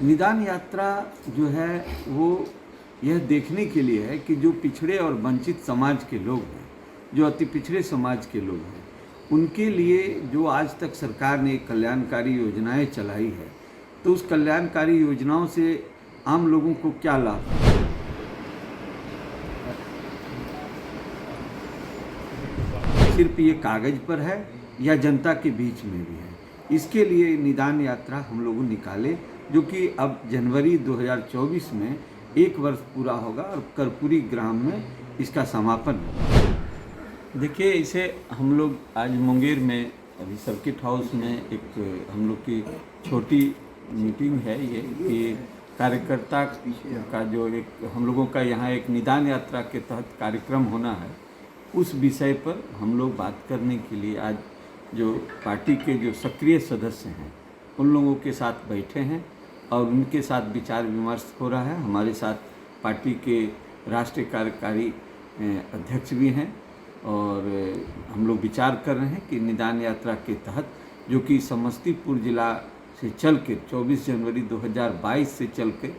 निदान यात्रा जो है वो यह देखने के लिए है कि जो पिछड़े और वंचित समाज के लोग हैं, जो अति पिछड़े समाज के लोग हैं, उनके लिए जो आज तक सरकार ने कल्याणकारी योजनाएं चलाई है, तो उस कल्याणकारी योजनाओं से आम लोगों को क्या लाभ है। सिर्फ ये कागज पर है या जनता के बीच में भी है। इसके लिए निदान यात्रा हम लोगों निकाले, जो कि अब जनवरी 2024 में 1 वर्ष पूरा होगा और कर्पूरी ग्राम में इसका समापन होगा। देखिए, इसे हम लोग आज मुंगेर में अभी सर्किट हाउस में एक हम लोग की छोटी मीटिंग है ये कि कार्यकर्ता का जो एक हम लोगों का यहाँ एक निदान यात्रा के तहत कार्यक्रम होना है, उस विषय पर हम लोग बात करने के लिए आज जो पार्टी के जो सक्रिय सदस्य हैं उन लोगों के साथ बैठे हैं और उनके साथ विचार विमर्श हो रहा है। हमारे साथ पार्टी के राष्ट्रीय कार्यकारी अध्यक्ष भी हैं और हम लोग विचार कर रहे हैं कि निदान यात्रा के तहत, जो कि समस्तीपुर जिला से चल के 24 जनवरी 2022 से चल के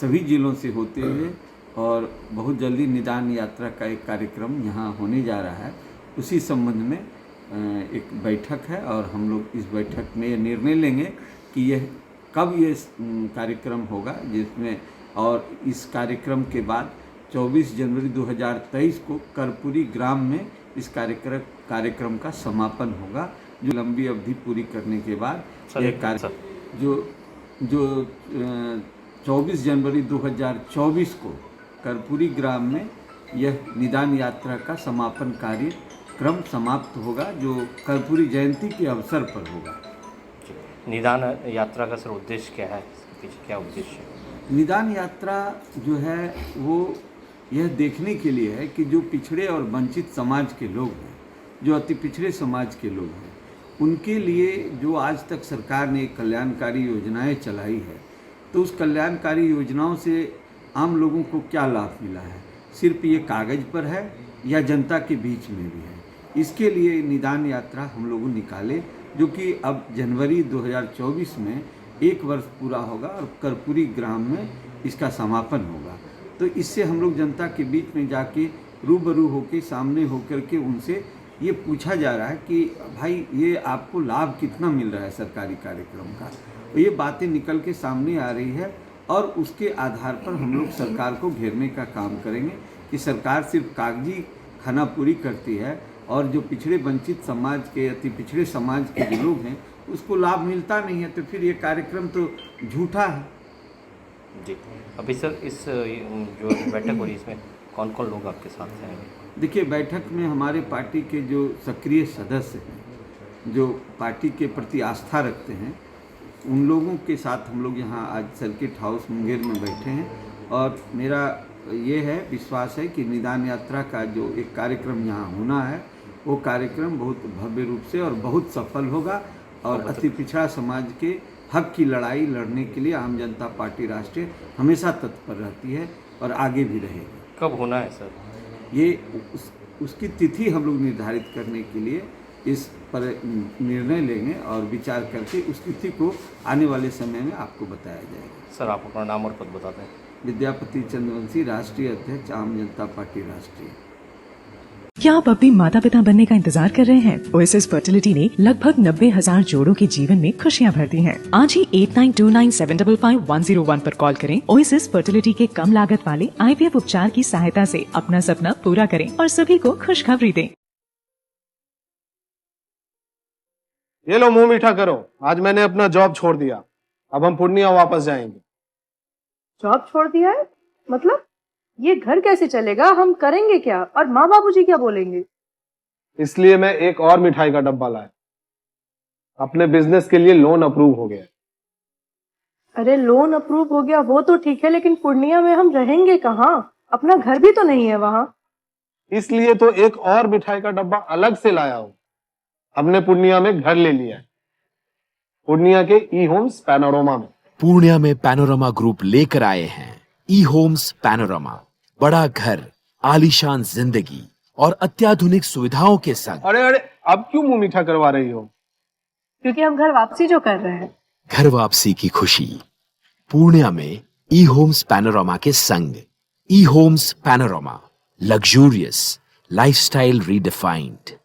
सभी जिलों से होते हुए और बहुत जल्दी निदान यात्रा का एक कार्यक्रम यहाँ होने जा रहा है, उसी संबंध में एक बैठक है और हम लोग इस बैठक में ये निर्णय लेंगे कि यह कब ये कार्यक्रम होगा, जिसमें और इस कार्यक्रम के बाद 24 जनवरी 2023 को कर्पूरी ग्राम में इस कार्यक्रम का समापन होगा, जो लंबी अवधि पूरी करने के बाद यह कार्य जो 24 जनवरी 2024 को कर्पूरी ग्राम में यह निदान यात्रा का समापन कार्यक्रम समाप्त होगा, जो कर्पूरी जयंती के अवसर पर होगा। निदान यात्रा का सर उद्देश्य क्या है, पीछे क्या उद्देश्य है? निदान यात्रा जो है वो यह देखने के लिए है कि जो पिछड़े और वंचित समाज के लोग हैं, जो अति पिछड़े समाज के लोग हैं, उनके लिए जो आज तक सरकार ने कल्याणकारी योजनाएं चलाई है, तो उस कल्याणकारी योजनाओं से आम लोगों को क्या लाभ मिला है। सिर्फ ये कागज पर है या जनता के बीच में भी है। इसके लिए निदान यात्रा हम लोगों निकाले, जो कि अब जनवरी 2024 में 1 वर्ष पूरा होगा और कर्पूरी ग्राम में इसका समापन होगा। तो इससे हम लोग जनता के बीच में जाके रूबरू होकर सामने होकर के उनसे ये पूछा जा रहा है कि भाई ये आपको लाभ कितना मिल रहा है सरकारी कार्यक्रम का। तो ये बातें निकल के सामने आ रही है और उसके आधार पर हम लोग सरकार को घेरने का काम करेंगे कि सरकार सिर्फ कागजी खाना पूरी करती है और जो पिछड़े वंचित समाज के अति पिछड़े समाज के जो लोग हैं उसको लाभ मिलता नहीं है, तो फिर ये कार्यक्रम तो झूठा है। जी, अभी सर इस जो बैठक हो रही है इसमें कौन कौन लोग आपके साथ हैं? देखिए, बैठक में हमारे पार्टी के जो सक्रिय सदस्य हैं, जो पार्टी के प्रति आस्था रखते हैं, उन लोगों के साथ हम लोग यहाँ आज सर्किट हाउस मुंगेर में बैठे हैं और मेरा ये है विश्वास है कि निदान यात्रा का जो एक कार्यक्रम यहाँ होना है वो कार्यक्रम बहुत भव्य रूप से और बहुत सफल होगा और अति पिछड़ा समाज के हक की लड़ाई लड़ने के लिए आम जनता पार्टी राष्ट्रीय हमेशा तत्पर रहती है और आगे भी रहेगी। कब होना है सर? ये उसकी तिथि हम लोग निर्धारित करने के लिए इस पर निर्णय लेंगे और विचार करके उस तिथि को आने वाले समय में आपको बताया जाएगा। सर, आप अपना नाम और पद बता दें। विद्यापति चंद्रवंशी, राष्ट्रीय अध्यक्ष, आम जनता पार्टी राष्ट्रीय। क्या आप अपने माता पिता बनने का इंतजार कर रहे हैं? ओएसएस फर्टिलिटी ने लगभग 90,000 जोड़ों के जीवन में खुशियां भर दी हैं। आज ही 8929755101 पर कॉल करें। ओएसएस फर्टिलिटी के कम लागत वाले आईवीएफ उपचार की सहायता से अपना सपना पूरा करें और सभी को खुशखबरी दें। ये लो, मुंह मीठा करो। आज मैंने अपना जॉब छोड़ दिया, अब हम पूर्णिया वापस जाएंगे। जॉब छोड़ दिया है? मतलब ये घर कैसे चलेगा? हम करेंगे क्या और माँ बाबूजी क्या बोलेंगे? इसलिए मैं एक और मिठाई का डब्बा लाया। अपने बिजनेस के लिए लोन अप्रूव हो गया। अरे लोन अप्रूव हो गया वो तो ठीक है, लेकिन पूर्णिया में हम रहेंगे कहाँ? अपना घर भी तो नहीं है वहाँ। इसलिए तो एक और मिठाई का डब्बा अलग से लाया हूँ। हमने पूर्णिया में घर ले लिया है, पूर्णिया के ई होम्स पैनोरमा में। पूर्णिया में पैनोरमा ग्रुप लेकर आए हैं ई होम्स पैनोरमा। बड़ा घर, आलीशान जिंदगी और अत्याधुनिक सुविधाओं के संग। अरे अरे, अब क्यों मुंह मीठा करवा रही हो? क्योंकि हम घर वापसी जो कर रहे हैं। घर वापसी की खुशी पूर्णिया में ई होम्स पैनोरामा के संग। ई homes panorama, luxurious lifestyle redefined.